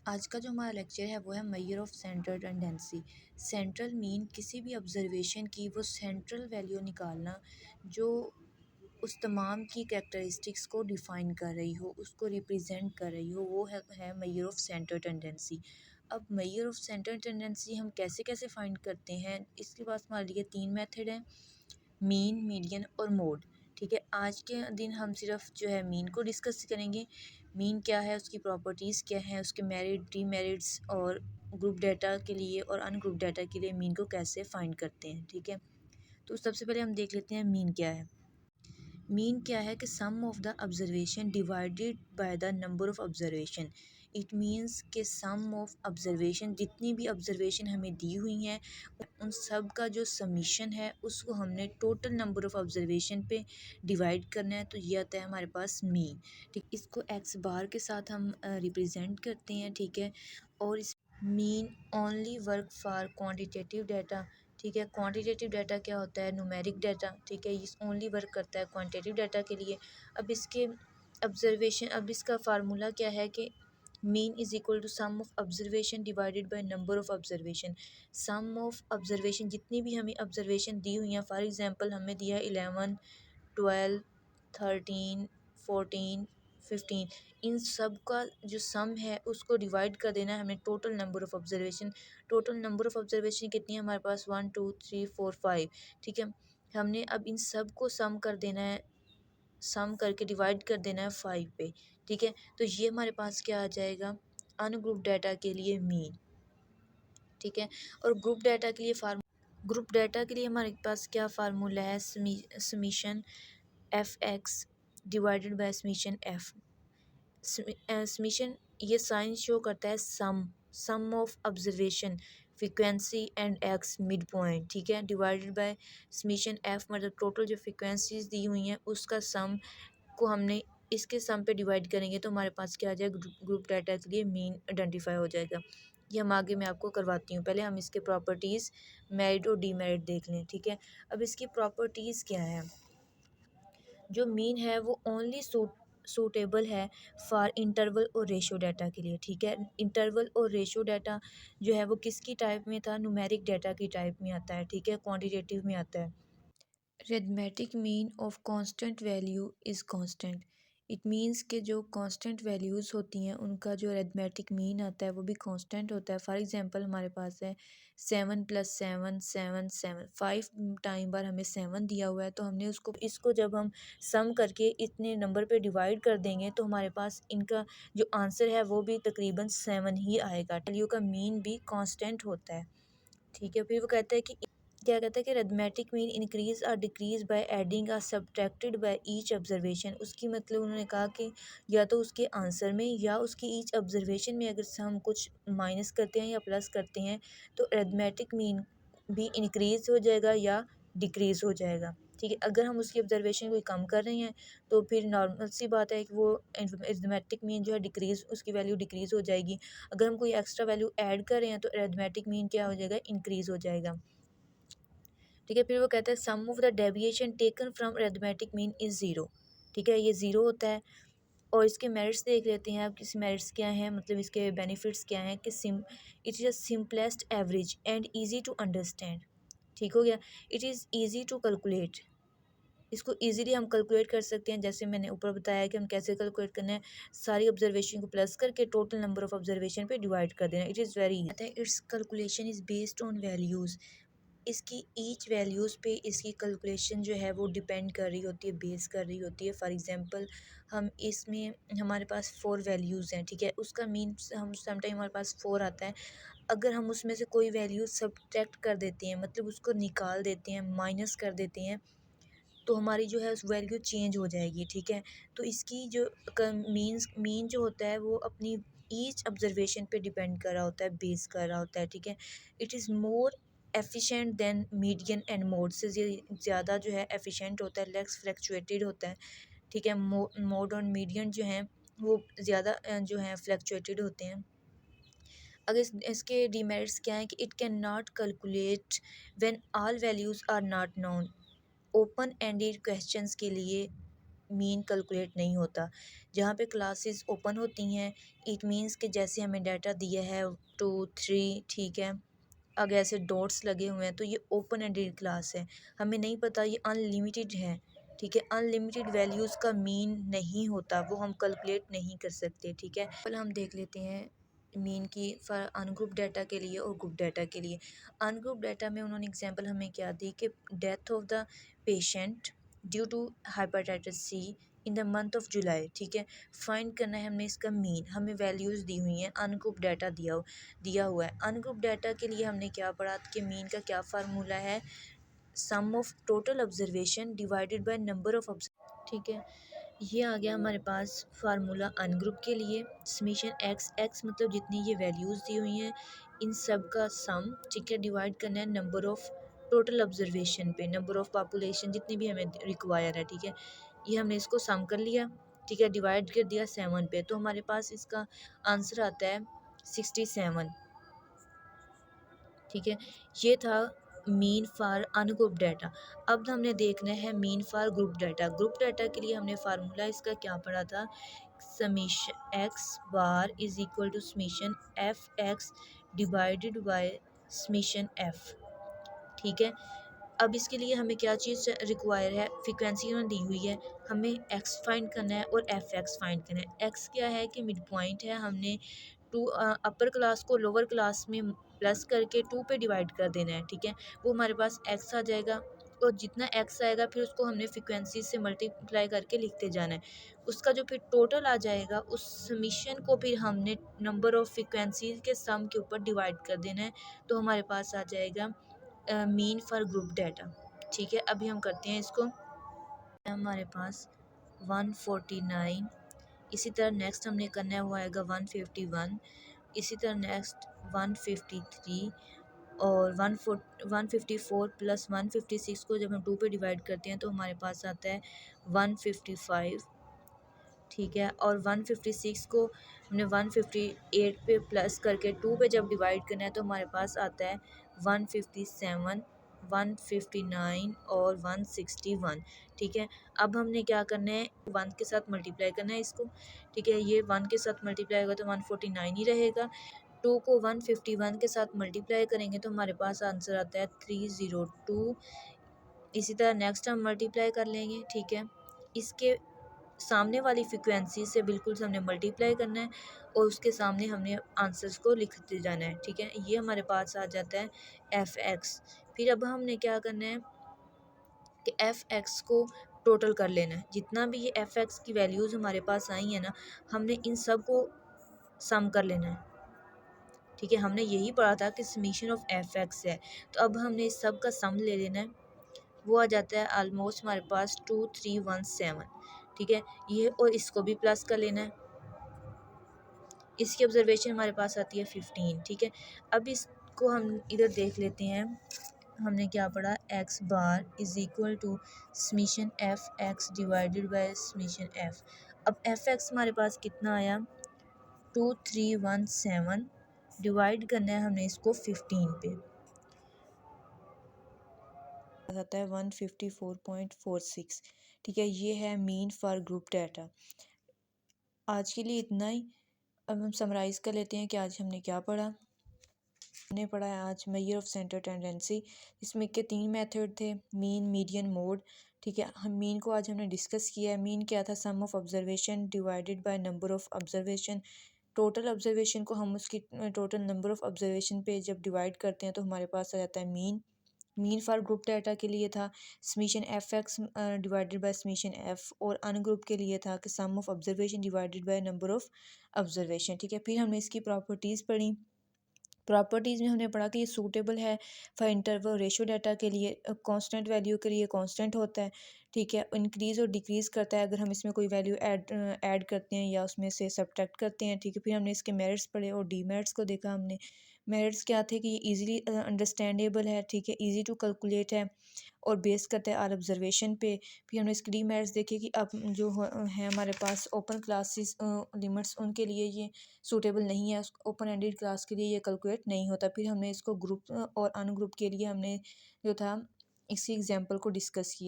आज का जो हमारा लेक्चर है वो है measure of central tendency. Central mean किसी भी ऑब्जर्वेशन की वो सेंट्रल वैल्यू निकालना जो उस तमाम की कैरेक्टरिस्टिक्स को डिफ़ाइन कर रही हो, उसको रिप्रेजेंट कर रही हो, वो है मेजर ऑफ सेंट्रल टेंडेंसी। अब मेजर ऑफ सेंट्रल टेंडेंसी हम कैसे कैसे फाइंड करते हैं, इसके पास हमारे लिए तीन मेथड हैं: मीन, मीडियन और मोड। ठीक है, आज के दिन हम सिर्फ जो है मीन को डिस्कस करेंगे। मीन क्या है, उसकी प्रॉपर्टीज़ क्या हैं, उसके मेरिट, डीमेरिट्स और ग्रुप डाटा के लिए और अनग्रुप डाटा के लिए मीन को कैसे फाइंड करते हैं। ठीक है, तो सबसे पहले हम देख लेते हैं मीन क्या है। मीन क्या है कि sum of the observation divided by the number of observation. It means कि सम ऑफ ऑब्जर्वेशन, जितनी भी ऑब्जर्वेशन हमें दी हुई हैं उन सब का जो समीशन है उसको हमने टोटल नंबर ऑफ ऑब्जर्वेशन पे डिवाइड करना है, तो ये आता है हमारे पास मीन। ठीक, इसको एक्स बार के साथ हम रिप्रेजेंट करते हैं। ठीक है, और इस mean only work for quantitative data. ठीक है, क्वांटिटेटिव डाटा क्या होता है, न्यूमेरिक डाटा। ठीक है, इस ओनली वर्क करता है क्वांटिटेटिव डाटा के लिए। अब इसका फार्मूला क्या है कि mean is equal to sum of observation divided by number of observation. Sum of observation, जितनी भी हमें ऑब्जर्वेशन दी हुई हैं, फॉर एग्जांपल हमें दिया 11, 12, 13, 14, 15, इन सब का जो सम है उसको डिवाइड कर देना है हमें total number of observation. Total number of observation कितनी है हमारे पास, 1 2 3 4 5। ठीक है, हमने अब इन सब को सम कर देना है, सम करके डिवाइड कर देना है 5 पे। ठीक है, तो ये हमारे पास क्या आ जाएगा, अनग्रुप डाटा के लिए मीन। ठीक है, और ग्रुप डाटा के लिए हमारे पास क्या फार्मूला है, summation F X divided by summation F. Summation ये साइन शो करता है sum of observation frequency and X mid point. ठीक है, डिवाइडेड बाय समीशन एफ, मतलब टोटल जो फ्रीक्वेंसीज दी हुई हैं उसका सम को हमने इसके सम पे डिवाइड करेंगे तो हमारे पास क्या आ जाएगा, ग्रुप डाटा के लिए मीन आइडेंटिफाई हो जाएगा। ये हम आगे मैं आपको करवाती हूँ, पहले हम इसके प्रॉपर्टीज़ मेरिट और डीमेरिट देख लें। ठीक है, अब इसकी प्रॉपर्टीज़ क्या है, जो मीन है वो ओनली सूटेबल है फॉर इंटरवल और रेशो डाटा के लिए। ठीक है, इंटरवल और रेशो डाटा जो है वो किसकी टाइप में था, न्यूमेरिक डाटा की टाइप में आता है। ठीक है, क्वांटिटेटिव में आता है। Arithmetic mean of constant value is constant. It means के जो कांस्टेंट वैल्यूज़ होती हैं उनका जो अरिथमेटिक मीन आता है वो भी कांस्टेंट होता है। फॉर एग्जांपल हमारे पास है 7 + 7 7 7, 5 टाइम बार हमें 7 दिया हुआ है, तो हमने इसको जब हम सम करके इतने नंबर पे डिवाइड कर देंगे तो हमारे पास इनका जो आंसर है वो भी तकरीबन 7 ही आएगा। वैल्यू का मीन भी कांस्टेंट होता है। ठीक है, फिर वो कहता है कि क्या कहता है कि अरिथमेटिक मीन इंक्रीज और डिक्रीज बाय एडिंग और सब्ट्रैक्टेड बाय ईच ऑब्जर्वेशन। उसकी मतलब उन्होंने कहा कि या तो उसके आंसर में या उसकी ईच ऑब्जर्वेशन में अगर से हम कुछ माइनस करते हैं या प्लस करते हैं तो अरिथमेटिक मीन भी इंक्रीज हो जाएगा या डिक्रीज हो जाएगा। ठीक है, अगर हम उसकी ऑब्जर्वेशन को कम कर रहे हैं तो फिर नॉर्मल सी बात है कि वो अरिथमेटिक मीन जो है डिक्रीज, उसकी वैल्यू डिक्रीज हो जाएगी। अगर हम कोई एक्स्ट्रा वैल्यू ऐड कर रहे हैं तो अरिथमेटिक मीन क्या हो जाएगा, इंक्रीज हो जाएगा। ठीक है, फिर वो कहता है sum of the deviation taken from arithmetic mean is zero. ठीक है, ये ज़ीरो होता है। और इसके मेरिट्स देख लेते हैं, अब किस मेरिट्स क्या हैं, मतलब इसके बेनिफिट्स क्या हैं कि it is a simplest average and easy to understand. ठीक हो गया, it is easy to calculate. इसको ईजीली हम कैलकुलेट कर सकते हैं, जैसे मैंने ऊपर बताया कि हम कैसे कैलकुलेट करना है, सारी ऑब्जर्वेशन को प्लस करके टोटल नंबर ऑफ ऑब्जर्वेशन पे डिवाइड कर देना। It is very it's calculation is based on values. इसकी ईच वैल्यूज़ पे इसकी कैलकुलेशन जो है वो डिपेंड कर रही होती है, बेस कर रही होती है। फॉर एग्जांपल हम इसमें हमारे पास 4 वैल्यूज़ हैं। ठीक है, उसका मीन्स हम समटाइम हमारे पास 4 आता है, अगर हम उसमें से कोई वैल्यू सब्ट्रैक्ट कर देते हैं, मतलब उसको निकाल देते हैं, माइनस कर देते हैं, तो हमारी जो है उस वैल्यू चेंज हो जाएगी। ठीक है, तो इसकी जो मीन जो होता है वो अपनी ईच ऑब्जर्वेशन पे डिपेंड कर रहा होता है, बेस कर रहा होता है। ठीक है, it is more efficient then median and mode से, ये ज़्यादा जो है एफिशिएंट होता है, लेस फ्लैक्चुएटेड होता है। ठीक है, मोड और मीडियन जो हैं वो ज़्यादा जो हैं फ्लैक्चुएटेड होते हैं। अगर इसके डीमेरिट्स क्या हैं कि it can not calculate when all values are not known. Open ended questions के लिए मीन कैलकुलेट नहीं होता। जहाँ पे क्लासेस ओपन होती हैं इट मीन्स कि जैसे हमें डाटा दिया है 2 3, ठीक है, अगर ऐसे डॉट्स लगे हुए हैं तो ये ओपन एंडेड क्लास है, हमें नहीं पता ये अनलिमिटेड है, ठीक है। अनलिमिटेड वैल्यूज़ का मीन नहीं होता, वो हम कैलकुलेट नहीं कर सकते, ठीक है। पहले हम देख लेते हैं मीन की फॉर अनग्रुप डाटा के लिए और ग्रुप डाटा के लिए। अनग्रुप डाटा में उन्होंने एग्जांपल हमें क्या दी कि death of the patient due to hepatitis C in the month of July, ठीक है। फाइंड करना है हमने इसका मीन, हमें वैल्यूज़ दी हुई हैं, अनग्रुप डाटा दिया हुआ है। अनग्रुप डाटा के लिए हमने क्या पढ़ा कि मीन का क्या फार्मूला है, sum of total observation divided by number of, ठीक है। ये आ गया हमारे पास फार्मूला अनग्रुप के लिए। समीशन एक्स, एक्स मतलब जितनी ये वैल्यूज़ दी हुई हैं इन सब का सम, ठीक है, डिवाइड करना है नंबर ऑफ़ टोटल ऑब्जर्वेशन पे, नंबर ऑफ़ पॉपुलेशन जितनी भी हमें रिक्वायर है, ठीक है। ये हमने इसको सम कर लिया, ठीक है, डिवाइड कर दिया 7 पे, तो हमारे पास इसका आंसर आता है 67, ठीक है। ये था मीन फॉर अनग्रुप डाटा। अब हमने देखना है mean for group data. Group data के लिए हमने फार्मूला इसका क्या पढ़ा था, summation X bar is equal to summation F X divided by summation F, ठीक है। अब इसके लिए हमें क्या चीज़ रिक्वायर है, फ्रीक्वेंसी उन्होंने दी हुई है, हमें एक्स फाइंड करना है और एफ एक्स फाइंड करना है। एक्स क्या है कि मिड पॉइंट है, हमने टू अपर क्लास को लोअर क्लास में प्लस करके 2 पे डिवाइड कर देना है, ठीक है। वो हमारे पास एक्स आ जाएगा और जितना एक्स आएगा फिर उसको हमने फ्रिक्वेंसी से मल्टीप्लाई करके लिखते जाना है। उसका जो फिर टोटल आ जाएगा उस समीशन को फिर हमने नंबर ऑफ़ फ्रिक्वेंसी के सम के ऊपर डिवाइड कर देना है, तो हमारे पास आ जाएगा मीन फॉर ग्रुप डाटा, ठीक है। अभी हम करते हैं इसको, हमारे पास 149, इसी तरह नेक्स्ट हमने करना है वो आएगा 151, इसी तरह नेक्स्ट 153 और 154 प्लस 156 को जब हम 2 पे डिवाइड करते हैं तो हमारे पास आता है 155, ठीक है। और 156 को हमने 158 पे प्लस करके 2 पे जब डिवाइड करना है तो हमारे पास आता है 157, 159 और 161, ठीक है। अब हमने क्या करना है, 1 के साथ मल्टीप्लाई करना है इसको, ठीक है। ये 1 के साथ मल्टीप्लाई होगा तो 149 ही रहेगा। 2 को 151 के साथ मल्टीप्लाई करेंगे तो हमारे पास आंसर आता है 302। इसी तरह नेक्स्ट हम मल्टीप्लाई कर लेंगे, ठीक है। इसके सामने वाली फ्रिक्वेंसी से बिल्कुल से हमने मल्टीप्लाई करना है और उसके सामने हमने आंसर्स को लिखते जाना है, ठीक है। ये हमारे पास आ जाता है एफ एक्स। फिर अब हमने क्या करना है कि एफ एक्स को टोटल कर लेना है, जितना भी ये एफ एक्स की वैल्यूज़ हमारे पास आई हैं ना, हमने इन सब को सम कर लेना है, ठीक है। हमने यही पढ़ा था कि समीशन ऑफ एफ एक्स है, तो अब हमने इस सब का सम ले लेना है, वो आ जाता है ऑलमोस्ट हमारे पास 2317, ठीक है। ये और इसको भी प्लस कर लेना है, इसकी ऑब्जर्वेशन हमारे पास आती है 15, ठीक है। अब इसको हम इधर देख लेते हैं, हमने क्या पढ़ा, X bar is equal to summation F X divided by summation F. अब एफ एक्स हमारे पास कितना आया, 2317, डिवाइड करना है हमने इसको 15 पे, आता है 154.46, ठीक है। ये है मीन फॉर ग्रुप डाटा। आज के लिए इतना ही। अब हम समराइज़ कर लेते हैं कि आज हमने क्या पढ़ा। हमने पढ़ा है आज मेजर ऑफ सेंटर टेंडेंसी, इसमें के 3 मेथड थे, मीन, मीडियन, मोड, ठीक है। हम मीन को आज हमने डिस्कस किया है। मीन क्या था, sum of observation divided by number of observation. Total observation को हम उसकी टोटल नंबर ऑफ ऑब्जर्वेशन पे जब डिवाइड करते हैं तो हमारे पास आ जाता है mean. Mean for group data के लिए था summation F X divided by summation F, और अनग्रुप के लिए था कि sum of observation divided by number of observation, ठीक है। फिर हमने इसकी प्रॉपर्टीज़ पढ़ी। प्रॉपर्टीज़ में हमने पढ़ा कि ये सूटेबल है फॉर इंटरवल रेशियो डाटा के लिए, कांस्टेंट वैल्यू के लिए कांस्टेंट होता है, ठीक है। इंक्रीज़ और डिक्रीज़ करता है अगर हम इसमें कोई वैल्यू ऐड करते हैं या उसमें से सब्ट्रैक्ट करते हैं, ठीक है। फिर हमने इसके मेरिट्स पढ़े और डीमेरिट्स को देखा हमने। मेरिट्स क्या थे कि ये ईज़िली अंडरस्टैंडेबल है, ठीक है, ईज़ी टू कैलकुलेट है और बेस करते हैं आर ऑब्जर्वेशन पे। फिर हमने इसके डीमेरिट्स देखे कि अब जो है हमारे पास ओपन क्लासेस लिमिट्स, उनके लिए ये सूटेबल नहीं है, ओपन एंडेड क्लास के लिए ये कैलकुलेट नहीं होता। फिर हमने इसको ग्रुप और अनग्रुप के लिए हमने जो था इसी एग्जांपल को डिस्कस किया।